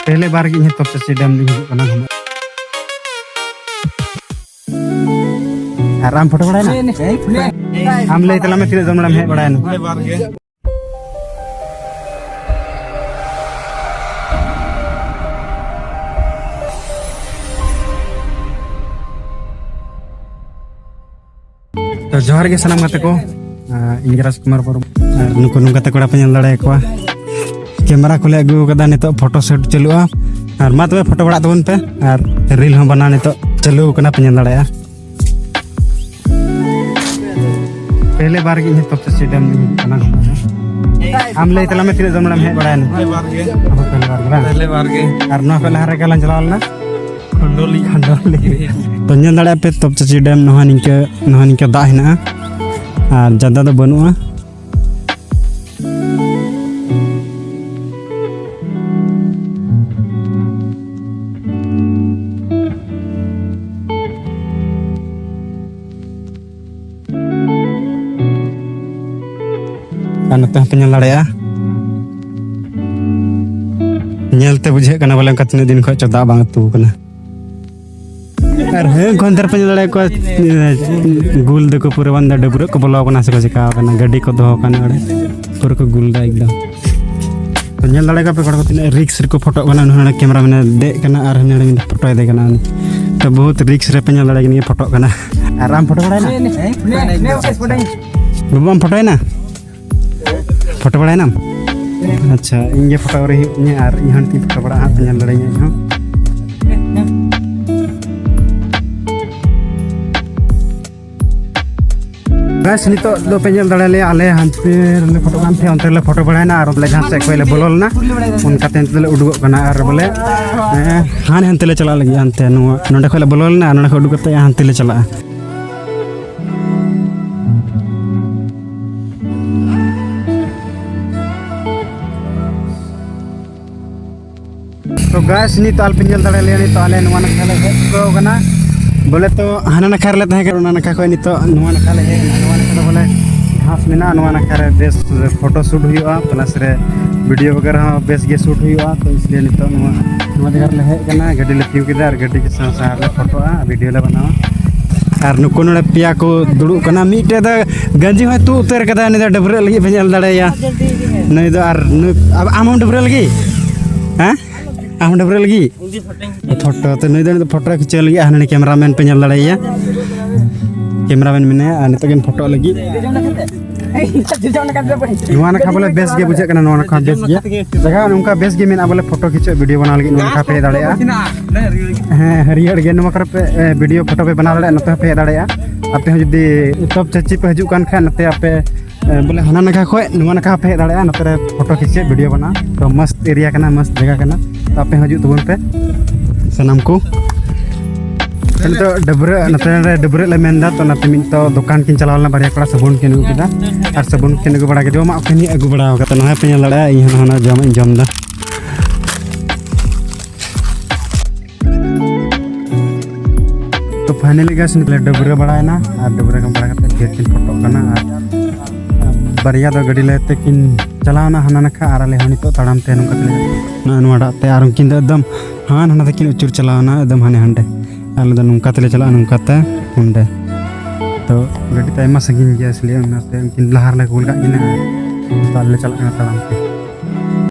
पहले बार की तो चची डैम आराम फोटो बड़ा आम ले तला में तीन जम हे बड़ा तो जोहार के सनाम गाते को इन राजकुमार बरु नुको नुकाते कोड़ा पे लड़ाई को कैमरा को ले अगू कदा नितो फोटो शूट चलुआ और मा तबे फोटो बड़ा तबन पे और रील हम बना नितो चलु कना पे लड़ाया पहले बार की तो चची डैम कना आम ले तला में तीन जम हे बड़ा पहले बार के और नो पे लहरा के लन चलावलना खंडोली तो ñel दड़ा पे तो चची डैम नहा निके दा हिना और ज्यादा तो बनुआ नते पे लड़ाया ñelte बुझे कना बोले तीन दिन खो दा बांग तू कना और हे कोंदर पे लड़ाई को गुल देखो पूरे बंदा डबुर को बोलो कना से चिका कना गाड़ी को दो कना पूरे को गुल दा एकदम तो ñel लड़ाई का पे कोड़ तीन रिक्स को फोटो कना न कैमरा में दे कना और ने फोटो दे कना तो बहुत रिक्स रे पे लड़ाई के फोटो कना आराम फोटो बड़ा ना बम फोटो है ना फोटो बड़ा ना अच्छा इंगे फोटो रही और यहाँ ती फोटो बड़ा हाथ में लड़ाई है बस नितो दो पेंजल दड़ा ले आले हंते ले फोटो कान थे अंतर ले फोटो बड़ा ना और ले जहां से कोई ले बोलल ना उनका तेन ले उडुग कना और बोले हां हंते ले चला लगी हंते नोडे कोई ले बोलल ना नोडे को उडुग ते हंते ले चला तो गैस नी ताल पिंजल दड़ा ले नी तो आले नवा ना खाले को गना बोले तो हाना ना खार ले तहे कर ना खा नी तो नवा ना खाले नवा ना बोले घास में ना नवा ना खारे बेस फोटो शूट हुआ प्लस रे वीडियो वगैरह बेस गे शूट हुआ तो इसलिए नी तो नवा जगह ले हे कना गाड़ी ले पिउ किदा और गाड़ी के साथ ले फोटो वीडियो ले बनावा और नुको नडे पिया को दुडु कना मीटे द गंजी होय तू उतर कदा नि डबरे लगी पिंजल दड़ाया नहीं तो और अब आम डबरे लगी हां आम डबरे लगी फोटो तो नहीं तो फोटो खींचे लगी हाने कैमरामैन पे ñel लड़ाइया कैमरामैन मिने आ नितो गेन फोटो लगी नवा ना बोले बेस गे बुझे कना नवा ना बेस गे जगह उनका बेस गे मेना बोले फोटो खींचे वीडियो बना लगी नवा पे दाड़ेया हां हरियर गे नवा पे वीडियो फोटो पे बना दाड़े नते पे दाड़ेया आपे जदी तब चची पे हजू कान खा नते आपे बोले हना नखा खोय नवा नखा पे दाड़ेया नते फोटो खींचे वीडियो बना तो मस्त एरिया कना मस्त जगह कना तो आपे हजू तबन पे सनम को तो डबरे नते डबरे ले मेंदा तो नते मिन तो दुकान किन चलावलना बारिया कड़ा साबुन किन अगु केदा और साबुन किन अगु बड़ा के जमा खनि अगु बड़ा कते नहा पे लड़ा इ हना जमदा तो फाइनली गाइस निकले डबरे बड़ा है ना और डबरे का बड़ा कते गेट किन फोटो कना बारिया दो गाड़ी लेते किन चलावना हना नखा और ले हनी तो ताड़ाम ते नुका ते नवाडा ते और किन एकदम हां हना किन उचुर चलावना एकदम हाने हंडे आले दो नुका ते चला नुका ते हुंडे तो गाड़ी ते मा संगीन गया इसलिए उनते किन लहार ले गोल का किन ताले चला ताड़ाम पे